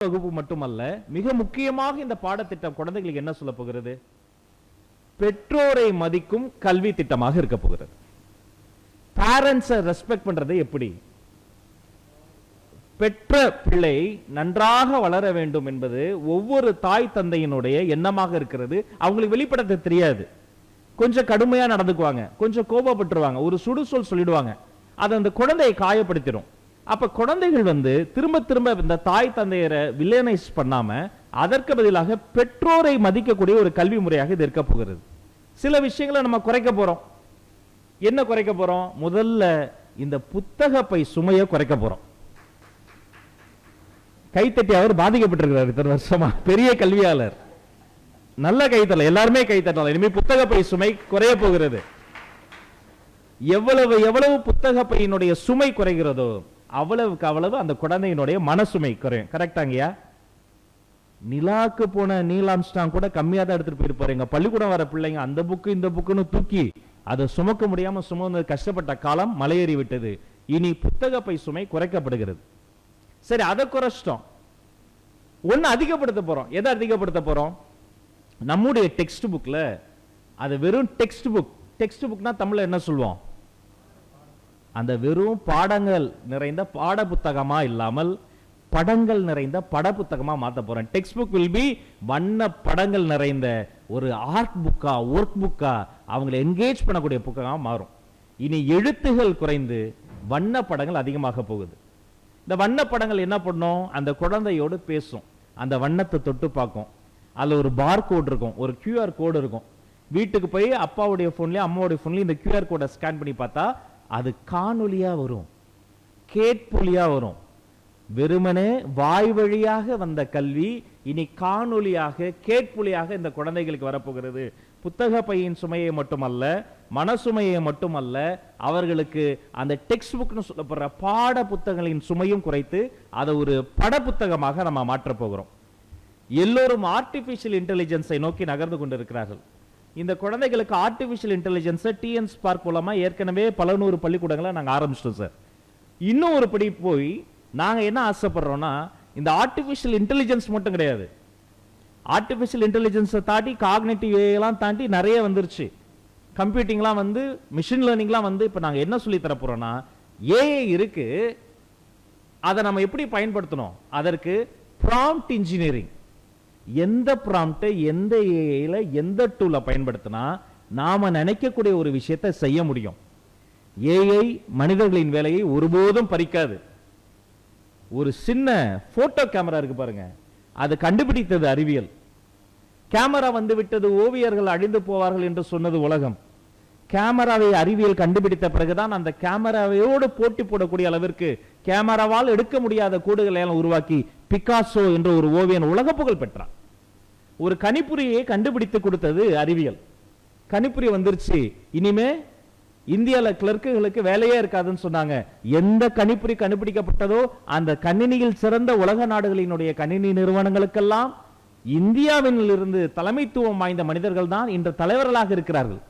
வகுப்பு மட்டுமல்ல, மிக முக்கியமாக இந்த பாடத்திட்டம் குழந்தைகளுக்கு என்ன சொல்ல போகிறது? பெற்றோரை மதிக்கும் கல்வி திட்டமாக இருக்க போகிறது. பேரண்ட்ஸை ரெஸ்பெக்ட் பண்றது எப்படி? பெற்ற பிள்ளை நன்றாக வளர வேண்டும் என்பது ஒவ்வொரு தாய் தந்தையினுடைய எண்ணமாக இருக்கிறது. அவங்களுக்கு வெளிப்படுத்த தெரியாது. கொஞ்சம் கடுமையா நடந்துக்குவாங்க, கொஞ்சம் கோபப்பட்டுருவாங்க, ஒரு சுடுசொல் சொல்லிடுவாங்க. அது அந்த குழந்தையை காயப்படுத்திடும். அப்ப குழந்தைகள் திரும்ப திரும்ப இந்த தாய் தந்தையரை வில்லனைஸ் பண்ணாம அதற்கு பதிலாக பெற்றோரை மதிக்கக்கூடிய ஒரு கல்வி முறையாக இது இருக்க போகிறது. சில விஷயங்களை நம்ம குறைக்க போறோம். என்ன குறைக்க போறோம்? முதல்ல இந்த புத்தக பை சுமையை குறைக்க போறோம். கைத்தட்டி அவர் பாதிக்கப்பட்டிருக்கிறார் இத்தனை வருஷமா, பெரிய கல்வியாளர். நல்ல கைத்தட்டல, எல்லாருமே கைத்தட்டலாம். இனிமே புத்தக பை சுமை குறைய போகிறது. எவ்வளவு எவ்வளவு புத்தக பையினுடைய சுமை குறைகிறதோ அவ்வளவுக்கு அவ்வளவு அந்த குழந்தையினுடைய மனசுமை குறையும். கரெக்டாங்கயா? நிலாக்கு போன நீல் ஆம்ஸ்ட்ராங் கூட கம்மியா தான் எடுத்துட்டு போயிருப்பாரு. எங்க பள்ளிக்கூடம் வர பிள்ளைங்க அந்த புக்கு இந்த புக்குன்னு தூக்கி அதை சுமக்க முடியாம சுமந்து கஷ்டப்பட்ட காலம் மலையேறி விட்டது. இனி புத்தக பை சுமை குறைக்கப்படுகிறது. சரி, அதை குறைச்சிட்டோம். ஒன்னு அதிகப்படுத்த போறோம். எதை அதிகப்படுத்த போறோம்? நம்முடைய டெக்ஸ்ட் புக்ல அது வெறும் டெக்ஸ்ட் புக். டெக்ஸ்ட் புக்னா தமிழ்ல என்ன சொல்லுவோம்? அந்த வெறும் பாடங்கள் நிறைந்த பாட புத்தகமா இல்லாமல் படங்கள் நிறைந்த பட புத்தகமா மாத்த போறேன். டெக்ஸ்ட் புக் வில் பி வண்ண படங்கள் நிறைந்த ஒரு ஆர்ட் புக்கா, ஒர்க் புக்கா, அவங்களை என்கேஜ் பண்ணக்கூடிய புத்தகமா மாறும். இனி எழுத்துகள் குறைந்து வண்ண படங்கள் அதிகமாக போகுது. இந்த வண்ண படங்கள் என்ன பண்ணும்? அந்த குழந்தையோடு பேசும், அந்த வண்ணத்தை தொட்டு பார்க்கும். அதுல ஒரு பார் கோட் இருக்கும், ஒரு QR கோடு இருக்கும். வீட்டுக்கு போய் அப்பாவுடைய போன்லயும் அம்மாவுடைய போன்லயும் இந்த QR கோடை ஸ்கேன் பண்ணி பார்த்தா அது காணொலியா வரும், கேட்பொலியா வரும். வெறுமனே வாய் வழியாக வந்த கல்வி இனி காணொலியாக, கேட்பொலியாக இந்த குழந்தைகளுக்கு வரப்போகிறது. புத்தக பையின் சுமையை மட்டுமல்ல, மனசுமையை மட்டுமல்ல, அவர்களுக்கு அந்த டெக்ஸ்ட் புக்னு சொல்லப்படுற பாட புத்தகங்களின் சுமையும் குறைத்து அதை ஒரு பட புத்தகமாக நம்ம மாற்ற போகிறோம். எல்லோரும் ஆர்டிபிஷியல் இன்டெலிஜென்ஸை நோக்கி நகர்ந்து கொண்டிருக்கிறார்கள். இந்த குழந்தைகளுக்கு ஆர்டிபிஷியல் இன்டெலிஜென்ஸ் டிஎன் ஸ்பார்க் மூலமா ஏற்கனவே பல நூறு பள்ளிக்கூடங்களை நாங்கள் ஆரம்பிச்சிட்டோம் சார். இன்னும் ஒரு படி போய் நாங்கள் என்ன ஆசைப்படுறோம்னா, இந்த ஆர்டிபிஷியல் இன்டெலிஜென்ஸ் மட்டும் கிடையாது, ஆர்டிபிஷியல் இன்டெலிஜென்ஸை தாண்டி காக்னிட்டிவ் எல்லாம் தாண்டி நிறைய வந்துருச்சு. கம்ப்யூட்டிங்லாம் மிஷின் லேர்னிங்லாம் இப்போ நாங்கள் என்ன சொல்லி தர போறோம்னா, ஏஐ இருக்கு, அதை நம்ம எப்படி பயன்படுத்தணும்? அதற்கு ப்ராம்ப்ட் இன்ஜினியரிங். எந்த ப்ராம்ப்ட், எந்த ஏஐல, எந்த டூல பயன்படுத்தினா நாம நினைக்கக்கூடிய ஒரு விஷயத்தை செய்ய முடியும். ஏஐ மனிதர்களின் வேலையை ஒருபோதும் பறிக்காது. ஒரு சின்ன போட்டோ கேமரா இருக்கு பாருங்க, அது கண்டுபிடித்தது அறிவியல். கேமரா விட்டது, ஓவியர்கள் அழிந்து போவார்கள் என்று சொன்னது உலகம். கேமராவை அறிவியல் கண்டுபிடித்த பிறகுதான் அந்த கேமராவையோடு போட்டி போடக்கூடிய அளவிற்கு கேமராவால் எடுக்க முடியாத கூடுகளை எல்லாம் உருவாக்கி பிகாசோ என்ற ஒரு ஓவியன் உலக புகழ் பெற்றார். ஒரு கணிப்பொறியை கண்டுபிடித்து கொடுத்தது அறிவியல். கணிப்பொறி வந்துருச்சு, இனிமே இந்தியாவில் கிளர்க்குகளுக்கு வேலையே இருக்காதுன்னு சொன்னாங்க. எந்த கணிப்பொறி கண்டுபிடிக்கப்பட்டதோ அந்த கணினியில் சிறந்த உலக நாடுகளினுடைய கணினி நிறுவனங்களுக்கெல்லாம் இந்தியாவில் இருந்து தலைமைத்துவம் வாய்ந்த மனிதர்கள் தான் இன்று தலைவர்களாக இருக்கிறார்கள்.